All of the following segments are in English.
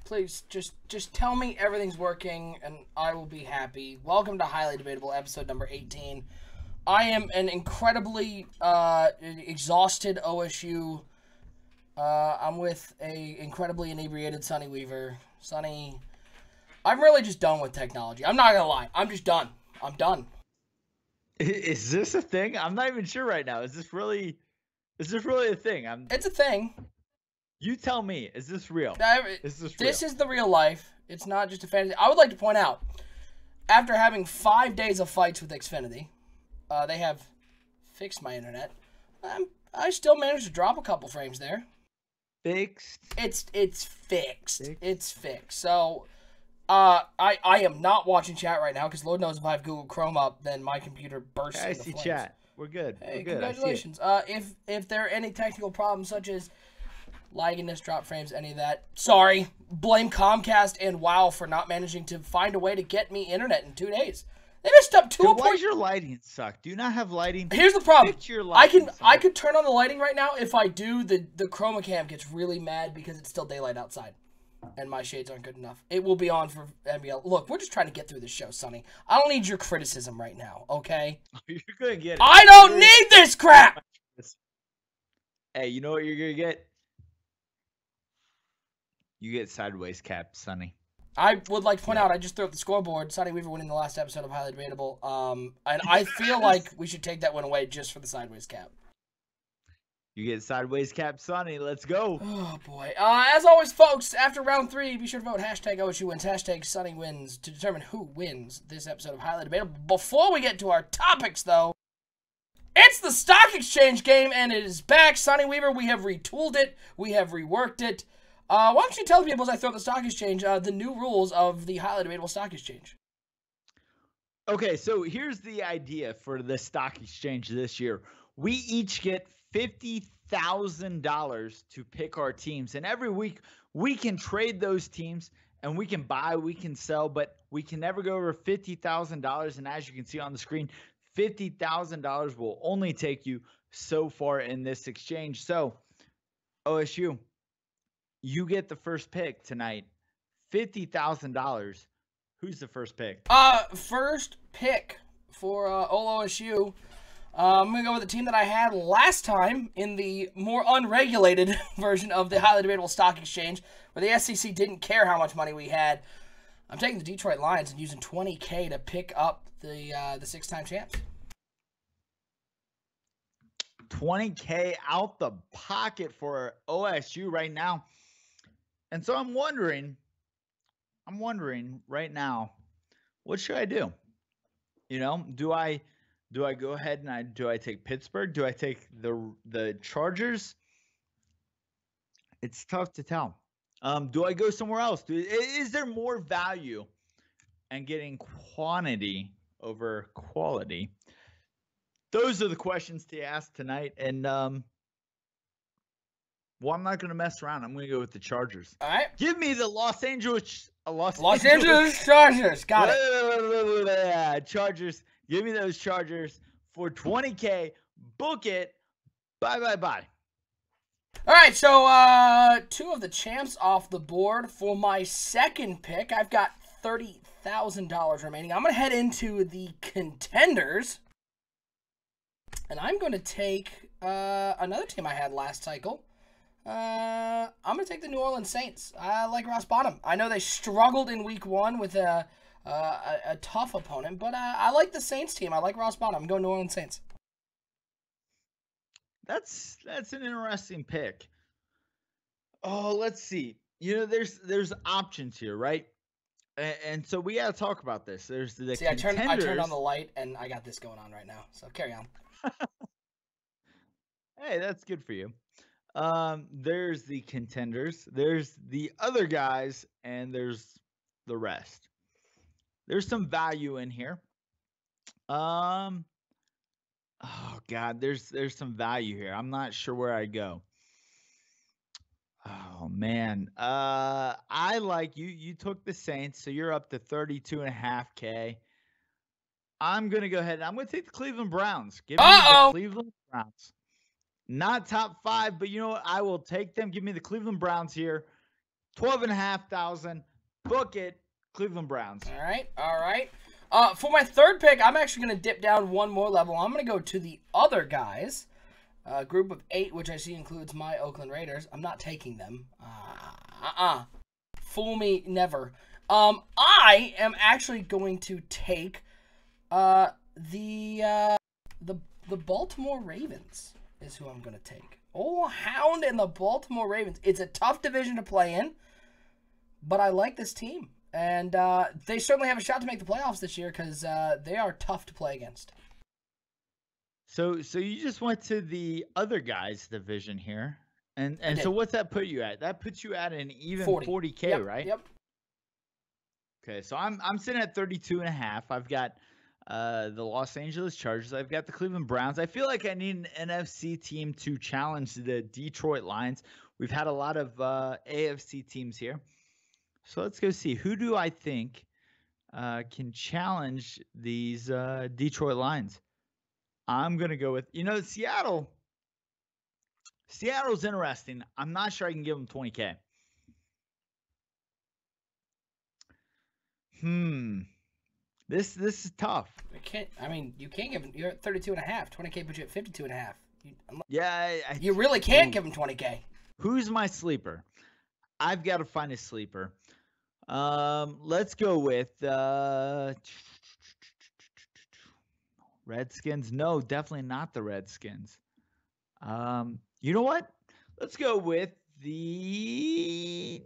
Please, just tell me everything's working, and I will be happy. Welcome to Highly Debatable, episode number 18. I am an incredibly exhausted OSU. I'm with a incredibly inebriated Sonny Weaver. Sonny, I'm really just done with technology. I'm not gonna lie. I'm just done. I'm done. Is this a thing? I'm not even sure right now. Is this really a thing? It's a thing. You tell me. Is this real? This is the real life. It's not just a fantasy. I would like to point out, after having 5 days of fights with Xfinity, they have fixed my internet. I still managed to drop a couple frames there. Fixed? It's fixed. It's fixed. So, I am not watching chat right now because Lord knows if I have Google Chrome up, then my computer bursts into flames. I see chat. We're good. Hey, We're good. congratulations. If there are any technical problems such as lagginess, drop frames, any of that, sorry. Blame Comcast and WoW for not managing to find a way to get me internet in 2 days. They messed up to a point. Why does your lighting suck? Do you not have lighting? Here's the problem. Fix your lighting, I could turn on the lighting right now. If I do, the chroma cam gets really mad because it's still daylight outside. And my shades aren't good enough. It will be on for NBL. Look, we're just trying to get through this show, Sonny. I don't need your criticism right now, okay? You're gonna get it. I don't need this crap! Hey, you know what you're gonna get? You get sideways cap, Sonny. I would like to point out, I just threw up the scoreboard. Sonny Weaver winning the last episode of Highly Debatable. And I feel like we should take that one away just for the sideways cap. You get sideways cap, Sonny. Let's go. Oh, boy. As always, folks, after round 3, be sure to vote hashtag OSU wins, hashtag Sonny wins to determine who wins this episode of Highly Debatable. Before we get to our topics, though, it's the stock exchange game, and it is back. Sonny Weaver, we have retooled it. We have reworked it. Why don't you tell the people as I throw up the stock exchange the new rules of the Highly Debatable stock exchange? Okay, so here's the idea for the stock exchange this year. We each get $50,000 to pick our teams, and every week we can trade those teams, and we can buy, we can sell, but we can never go over $50,000. And as you can see on the screen, $50,000 will only take you so far in this exchange. So, OSU, you get the first pick tonight. $50,000. Who's the first pick? First pick for OSU. I'm going to go with the team that I had last time in the more unregulated version of the Highly Debatable Stock Exchange, where the SEC didn't care how much money we had. I'm taking the Detroit Lions and using $20K to pick up the 6-time champs. $20K out the pocket for OSU right now. And so I'm wondering right now, what should I do? You know, do I go ahead and do I take Pittsburgh? Do I take the Chargers? It's tough to tell. Do I go somewhere else? Is there more value in getting quantity over quality? Those are the questions to ask tonight. And well, I'm not going to mess around. I'm going to go with the Chargers. All right. Give me the Los Angeles Chargers. Got it. Chargers. Give me those Chargers for $20K. Book it. Bye. All right, so 2 of the champs off the board. For my second pick, I've got $30,000 remaining. I'm going to head into the contenders. And I'm going to take another team I had last cycle. I'm going to take the New Orleans Saints. I like Ross Bottom. I know they struggled in week 1 with a tough opponent, but I like the Saints team. I like Ross Bottom. I'm going New Orleans Saints. That's an interesting pick. Oh, let's see. You know, there's options here, right? And so we got to talk about this. There's the contenders. I turned on the light, and I got this going on right now. So carry on. Hey, that's good for you. There's the contenders, there's the other guys, and there's the rest. There's some value in here. Oh God, there's some value here. I'm not sure where I go. Oh man. I like you took the Saints, so you're up to 32.5K. I'm gonna go ahead and I'm gonna take the Cleveland Browns. Give me the Cleveland Browns. Not top 5, but you know what? I will take them. Give me the Cleveland Browns here. 12,500. Book it. Cleveland Browns. All right, all right. For my third pick, I'm actually going to dip down one more level. I'm going to go to the other guys. A group of 8, which I see includes my Oakland Raiders. I'm not taking them. Fool me never. I am actually going to take the Baltimore Ravens is who I'm going to take. Oh, Hound and the Baltimore Ravens. It's a tough division to play in, but I like this team. And they certainly have a shot to make the playoffs this year because they are tough to play against. So you just went to the other guys' division here. And so what's that put you at? That puts you at an even 40K, yep, right? Yep. Okay, so I'm sitting at 32.5. I've got the Los Angeles Chargers. I've got the Cleveland Browns. I feel like I need an NFC team to challenge the Detroit Lions. We've had a lot of AFC teams here. So let's go see. Who do I think can challenge these Detroit Lions? I'm going to go with, Seattle. Seattle's interesting. I'm not sure I can give them 20K. This is tough. You can't give them. You're at 32.5. 20K puts you at 52.5. You really can't give them 20K. Who's my sleeper? I've got to find a sleeper. Let's go with Redskins. No, definitely not the Redskins. You know what? Let's go with the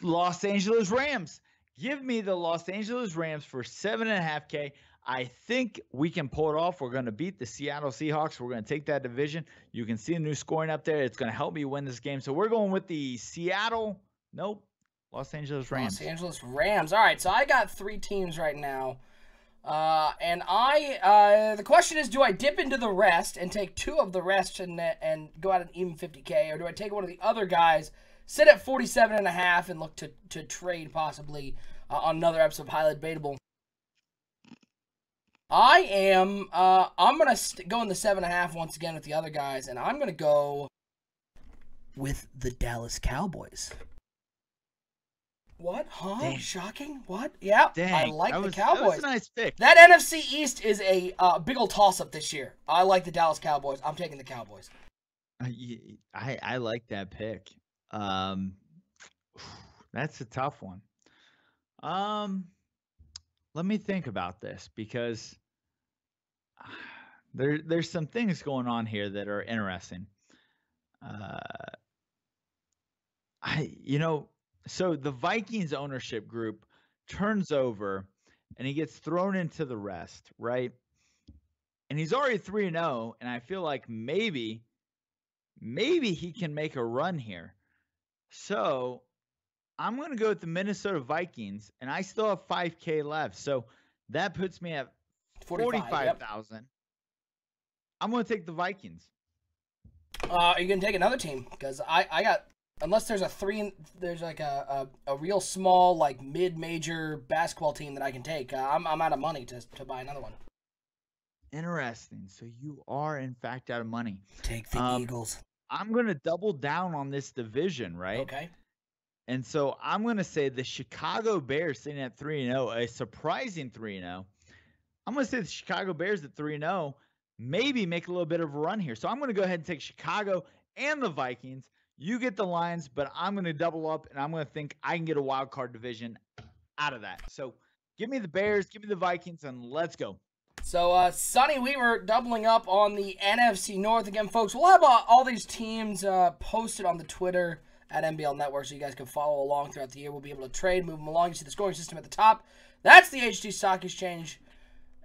Los Angeles Rams. Give me the Los Angeles Rams for 7.5K. I think we can pull it off. We're going to beat the Seattle Seahawks. We're going to take that division. You can see the new scoring up there. It's going to help me win this game. So we're going with the Los Angeles Rams. Los Angeles Rams. All right, so I got 3 teams right now. And the question is, do I dip into the rest and take 2 of the rest and go out an even 50K, or do I take one of the other guys, sit at 47.5, and look to trade possibly on another episode of Highly Debatable? I'm going to go in the 7.5 once again with the other guys, and I'm going to go with the Dallas Cowboys. What? Huh? Dang. Shocking? What? Yeah, I like the Cowboys. That was a nice pick. That NFC East is a big old toss-up this year. I like the Dallas Cowboys. I'm taking the Cowboys. I like that pick. That's a tough one. Let me think about this because there's some things going on here that are interesting. So the Vikings ownership group turns over and he gets thrown into the rest, right? And he's already 3-0, and I feel like maybe he can make a run here. So I'm going to go with the Minnesota Vikings, and I still have 5K left. So that puts me at 45,000. Yep. I'm going to take the Vikings. Are you going to take another team? Because I got, unless there's there's like a real small, like mid-major basketball team that I can take. I'm out of money to buy another one. Interesting. So you are, in fact, out of money. Take the Eagles. I'm going to double down on this division, right? Okay. And so I'm going to say the Chicago Bears sitting at 3-0, a surprising 3-0. I'm going to say the Chicago Bears at 3-0 maybe make a little bit of a run here. So I'm going to go ahead and take Chicago and the Vikings. You get the Lions, but I'm going to double up, and I'm going to think I can get a wild card division out of that. So give me the Bears, give me the Vikings, and let's go. So, Sonny Weaver doubling up on the NFC North again, folks. We'll have all these teams posted on the Twitter at NBL Network, so you guys can follow along throughout the year. We'll be able to trade, move them along. You see the scoring system at the top. That's the HD Stock Exchange.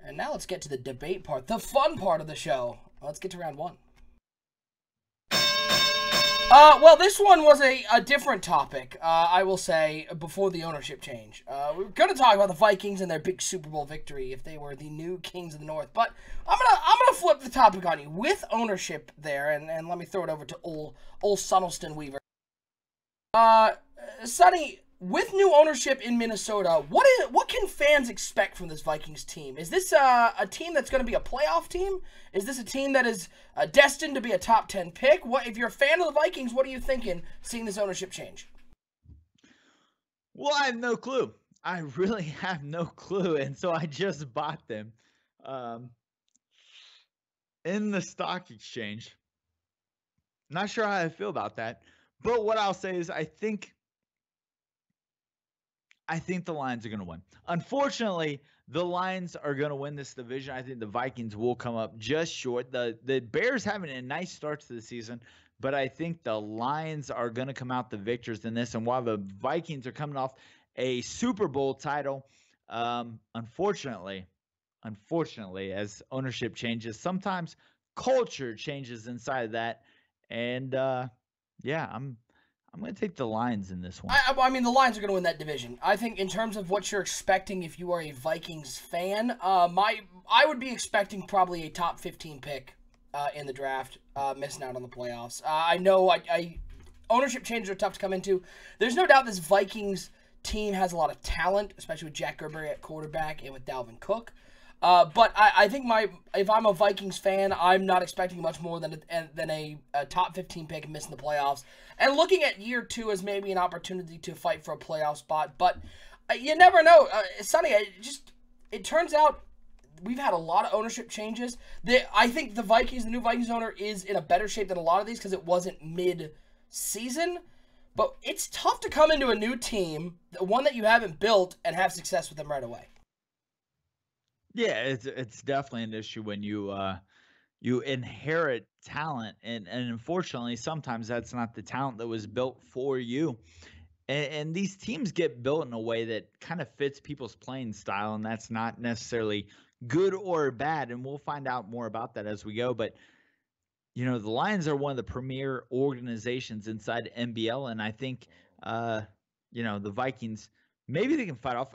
And now let's get to the debate part, the fun part of the show. Let's get to round 1. Well, this one was a different topic, I will say, before the ownership change. We were going to talk about the Vikings and their big Super Bowl victory if they were the new kings of the North. But I'm gonna flip the topic on you with ownership there, and let me throw it over to old Sunnelston Weaver. Sonny, with new ownership in Minnesota, what can fans expect from this Vikings team? Is this a team that's going to be a playoff team? Is this a team that is destined to be a top 10 pick? If you're a fan of the Vikings, what are you thinking seeing this ownership change? Well, I have no clue. I really have no clue, and so I just bought them um, in the stock exchange. Not sure how I feel about that, but what I'll say is I think the Lions are going to win. Unfortunately, the Lions are going to win this division. I think the Vikings will come up just short. The Bears having a nice start to the season, but I think the Lions are going to come out the victors in this. And while the Vikings are coming off a Super Bowl title, unfortunately, as ownership changes, sometimes culture changes inside of that. And yeah, I'm going to take the Lions in this one. I mean, the Lions are going to win that division. I think in terms of what you're expecting if you are a Vikings fan, I would be expecting probably a top 15 pick in the draft, missing out on the playoffs. I know ownership changes are tough to come into. There's no doubt this Vikings team has a lot of talent, especially with Jack Gerber at quarterback and with Dalvin Cook. But I think if I'm a Vikings fan, I'm not expecting much more than a top 15 pick and missing the playoffs. And looking at year 2 as maybe an opportunity to fight for a playoff spot. But you never know. Sonny, it turns out we've had a lot of ownership changes. I think the new Vikings owner is in a better shape than a lot of these because it wasn't mid-season. But it's tough to come into a new team, one that you haven't built, and have success with them right away. Yeah, it's definitely an issue when you inherit talent, and unfortunately, sometimes that's not the talent that was built for you. And these teams get built in a way that kind of fits people's playing style, and that's not necessarily good or bad. And we'll find out more about that as we go. But the Lions are one of the premier organizations inside NBL, and I think the Vikings, maybe they can fight off.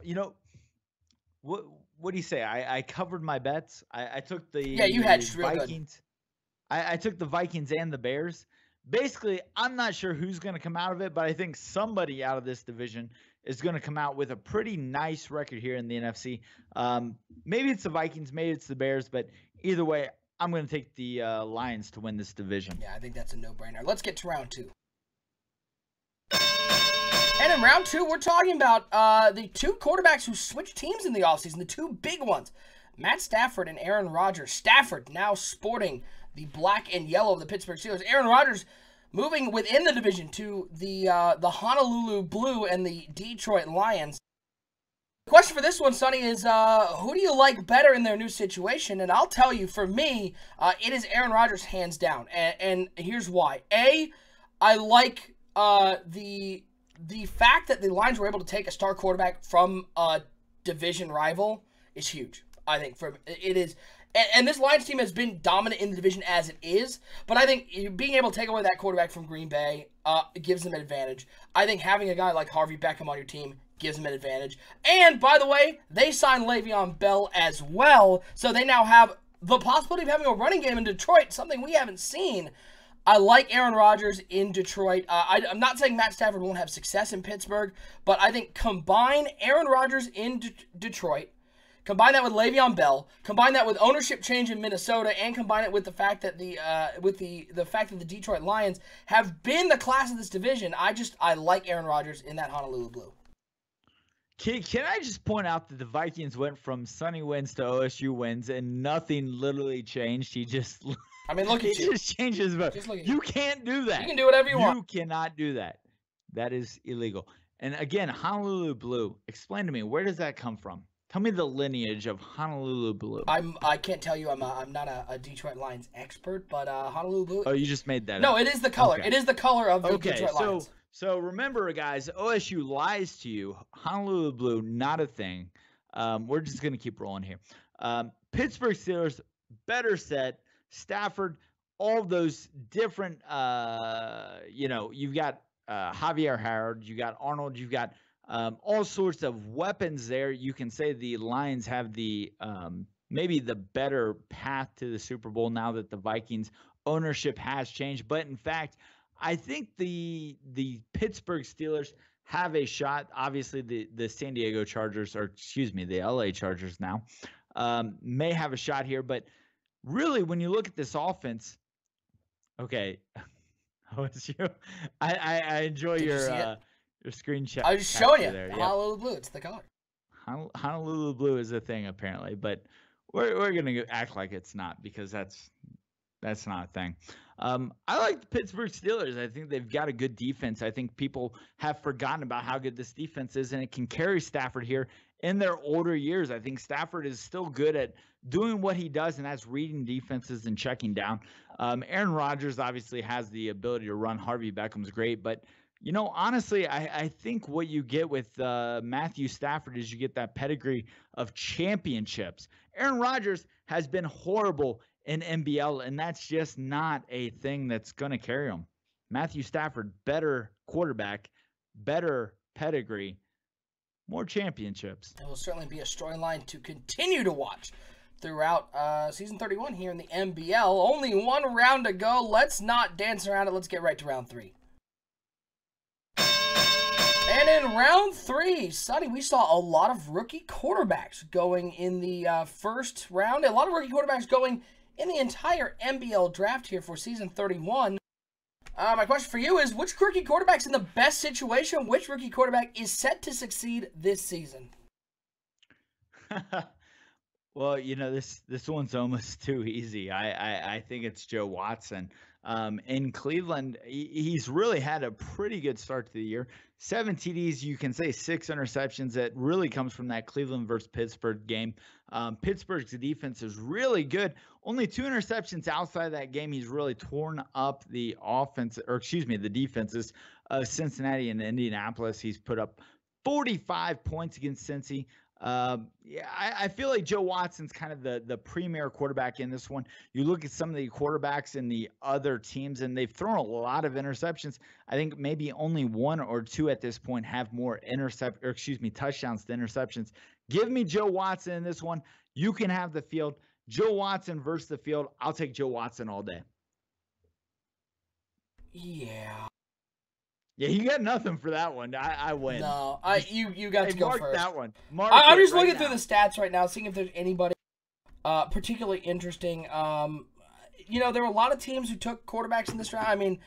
What do you say? I covered my bets. I took the you hedged real Vikings. I took the Vikings and the Bears. Basically, I'm not sure who's going to come out of it, but I think somebody out of this division is going to come out with a pretty nice record here in the NFC. Maybe it's the Vikings, maybe it's the Bears, but either way, I'm going to take the Lions to win this division. Yeah, I think that's a no-brainer. Let's get to round 2. And in round 2, we're talking about the 2 quarterbacks who switched teams in the offseason, the 2 big ones, Matt Stafford and Aaron Rodgers. Stafford now sporting the black and yellow of the Pittsburgh Steelers. Aaron Rodgers moving within the division to the Honolulu Blue and the Detroit Lions. The question for this one, Sonny, is who do you like better in their new situation? And I'll tell you, for me, it is Aaron Rodgers hands down. And here's why. I like the fact that the Lions were able to take a star quarterback from a division rival is huge. I think it is. And this Lions team has been dominant in the division as it is, but I think being able to take away that quarterback from Green Bay gives them an advantage. I think having a guy like Harvey Beckham on your team gives them an advantage. And, by the way, they signed Le'Veon Bell as well, so they now have the possibility of having a running game in Detroit, something we haven't seen. I like Aaron Rodgers in Detroit. I'm not saying Matt Stafford won't have success in Pittsburgh, but I think combine Aaron Rodgers in Detroit, combine that with Le'Veon Bell, combine that with ownership change in Minnesota, and combine it with the fact that the fact that the Detroit Lions have been the class of this division. I like Aaron Rodgers in that Honolulu Blue. Can I just point out that the Vikings went from sunny wins to OSU wins, and nothing literally changed? Look at you. It just changes. You can't do that. You can do whatever you want. You cannot do that. That is illegal. And again, Honolulu Blue. Explain to me, where does that come from? Tell me the lineage of Honolulu Blue. I can't tell you. I'm not a Detroit Lions expert, but Honolulu Blue. Oh, you just made that No, up. it is the color. Okay. It is the color of the Detroit Lions. So remember, guys, OSU lies to you. Honolulu Blue, not a thing. We're just going to keep rolling here. Pittsburgh Steelers, better set. Stafford, all those different, you've got Javier Howard, you got Arnold, you've got all sorts of weapons there. You can say the Lions have the maybe the better path to the Super Bowl now that the Vikings ownership has changed. But in fact, I think the Pittsburgh Steelers have a shot. Obviously, the San Diego Chargers, the LA Chargers now, may have a shot here. But really, when you look at this offense, okay, OSU, I enjoy your Your screenshot. I was just showing you. There. Honolulu Blue. It's the color. Honolulu Blue is a thing apparently, but we're gonna act like it's not, because that's not a thing. I like the Pittsburgh Steelers. I think they've got a good defense. I think people have forgotten about how good this defense is, and it can carry Stafford here in their older years. I think Stafford is still good at doing what he does, and that's reading defenses and checking down. Aaron Rodgers obviously has the ability to run. Harvey Beckham's great, but honestly, I think what you get with Matthew Stafford is you get that pedigree of championships. Aaron Rodgers has been horrible in NBL, and that's just not a thing that's going to carry him. Matthew Stafford, better quarterback, better pedigree, more championships. It will certainly be a storyline to continue to watch throughout season 31 here in the NBL. Only one round to go. Let's not dance around it. Let's get right to round 3. And in round 3, Sonny, we saw a lot of rookie quarterbacks going in the first round. A lot of rookie quarterbacks going in the entire NBL draft here for season 31. My question for you is, which rookie quarterback's in the best situation? Which rookie quarterback is set to succeed this season? Well, this one's almost too easy. I think it's Joe Watson. In Cleveland, he's really had a pretty good start to the year. 7 TDs, you can say 6 interceptions. That really comes from that Cleveland versus Pittsburgh game. Pittsburgh's defense is really good. Only 2 interceptions outside of that game. He's really torn up the the defenses of Cincinnati and Indianapolis. He's put up 45 points against Cincy. I feel like Joe Watson's kind of the premier quarterback in this one. You look at some of the quarterbacks in the other teams, and they've thrown a lot of interceptions. I think maybe only 1 or 2 at this point have more touchdowns than interceptions. Give me Joe Watson in this one. You can have the field. Joe Watson versus the field. I'll take Joe Watson all day. Yeah. Yeah, you got nothing for that one. I win. No, you got to go mark first. That one. I'm just looking through the stats right now, seeing if there's anybody particularly interesting. There were a lot of teams who took quarterbacks in this round. I mean,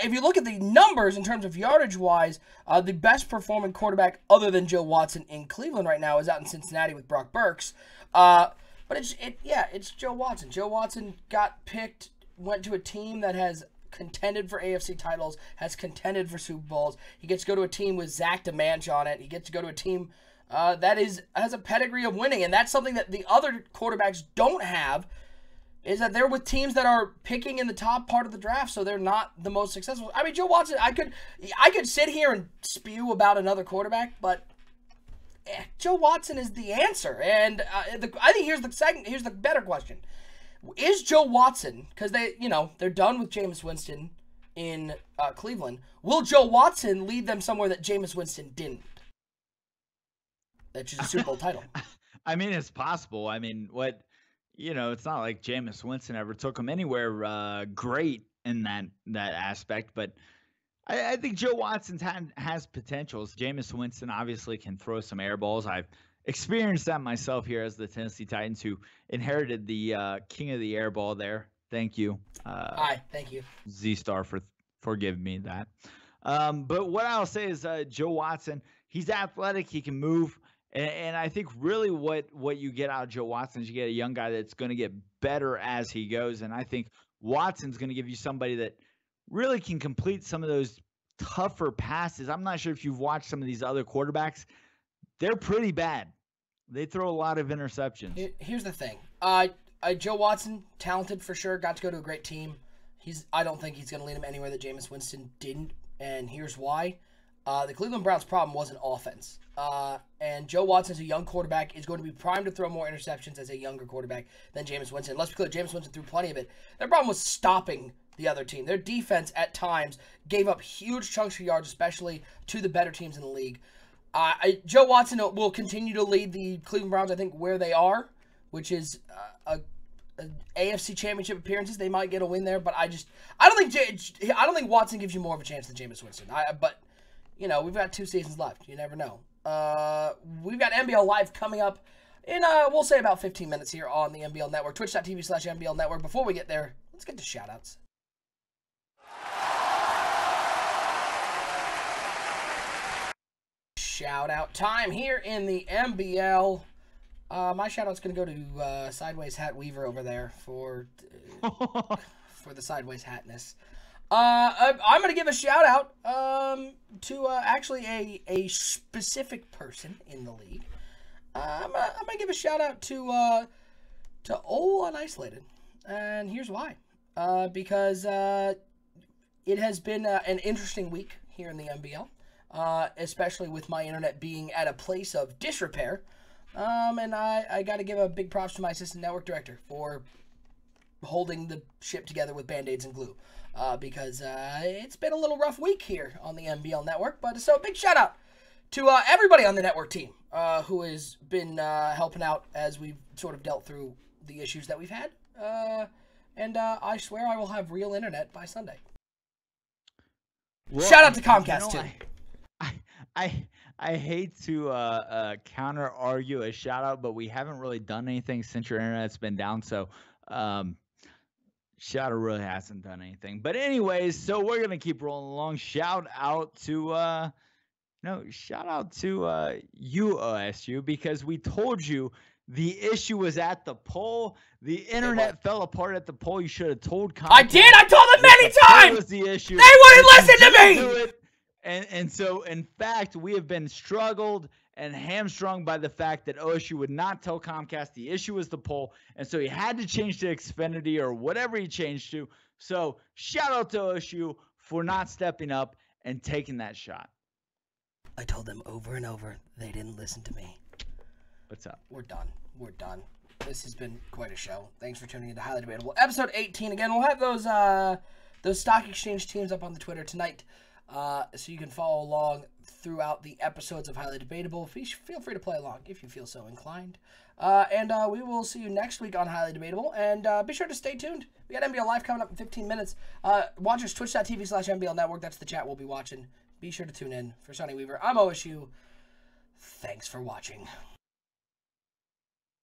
if you look at the numbers in terms of yardage-wise, the best performing quarterback other than Joe Watson in Cleveland right now is out in Cincinnati with Brock Burks. But it's Joe Watson. Joe Watson got picked, went to a team that has contended for AFC titles, has contended for Super Bowls. He gets to go to a team with Zach DeManch on it. He gets to go to a team that has a pedigree of winning, and that's something that the other quarterbacks don't have, is that they're with teams that are picking in the top part of the draft, so they're not the most successful. I mean, Joe Watson, I could sit here and spew about another quarterback, but Joe Watson is the answer. And I think here's the better question. Is Joe Watson, because they're done with Jameis Winston in Cleveland, will Joe Watson lead them somewhere that Jameis Winston didn't? That's just a Super Bowl title. I mean, it's possible. I mean, it's not like Jameis Winston ever took him anywhere great in that aspect, but I think Joe Watson has potentials. Jameis Winston obviously can throw some air balls. I've experienced that myself here as the Tennessee Titans, who inherited the king of the air ball there. Thank you. Hi, thank you. Z-Star for giving me that. But what I'll say is Joe Watson, he's athletic, he can move. And I think really what you get out of Joe Watson is you get a young guy that's going to get better as he goes. And I think Watson's going to give you somebody that really can complete some of those tougher passes. I'm not sure if you've watched some of these other quarterbacks. They're pretty bad. They throw a lot of interceptions. Here's the thing. Joe Watson, talented for sure, got to go to a great team. I don't think he's going to lead him anywhere that Jameis Winston didn't, and here's why. The Cleveland Browns' problem wasn't offense. And Joe Watson, as a young quarterback, is going to be primed to throw more interceptions as a younger quarterback than Jameis Winston. Let's be clear, Jameis Winston threw plenty of it. Their problem was stopping the other team. Their defense, at times, gave up huge chunks of yards, especially to the better teams in the league. Joe Watson will continue to lead the Cleveland Browns, I think, where they are, which is AFC Championship appearances. They might get a win there, but I don't think Watson gives you more of a chance than Jameis Winston. But we've got 2 seasons left. You never know. We've got NBL Live coming up in we'll say about 15 minutes here on the NBL Network, twitch.tv/NBL Network. Before we get there, let's get to shoutouts. shout-out time here in the MBL. My shout-out's going to go to Sideways Hat Weaver over there for the Sideways Hatness. I'm going to give a shout-out to actually a specific person in the league. I'm going to give a shout-out to Ol Unisolated. And here's why. Because it has been an interesting week here in the MBL. Especially with my internet being at a place of disrepair. And I got to give a big props to my assistant network director for holding the ship together with band-aids and glue. Because it's been a little rough week here on the MBL network. But so big shout out to everybody on the network team who has been helping out as we've sort of dealt through the issues that we've had. And I swear I will have real internet by Sunday. Well, shout out to Comcast, too. I hate to counter argue a shout out, but we haven't really done anything since your internet's been down. So, shout out really hasn't done anything. But anyways, so we're gonna keep rolling along. Shout out to you OSU, because we told you the issue was at the poll. The internet fell apart at the poll. You should have told Comcast. I did. I told them many times. Was the issue. They wouldn't listen to me. And so, in fact, we have been struggled and hamstrung by the fact that OSU would not tell Comcast the issue was the poll. And so he had to change to Xfinity or whatever he changed to. So shout out to OSU for not stepping up and taking that shot. I told them over and over. They didn't listen to me. What's up? We're done. We're done. This has been quite a show. Thanks for tuning in to Highly Debatable. Episode 18. Again, we'll have those stock exchange teams up on the Twitter tonight. So you can follow along throughout the episodes of Highly Debatable. Feel free to play along if you feel so inclined. And we will see you next week on Highly Debatable. And be sure to stay tuned. We got NBL Live coming up in 15 minutes. Watch us twitch.tv/NBL Network. That's the chat we'll be watching. Be sure to tune in. For Sonny Weaver, I'm OSU. Thanks for watching.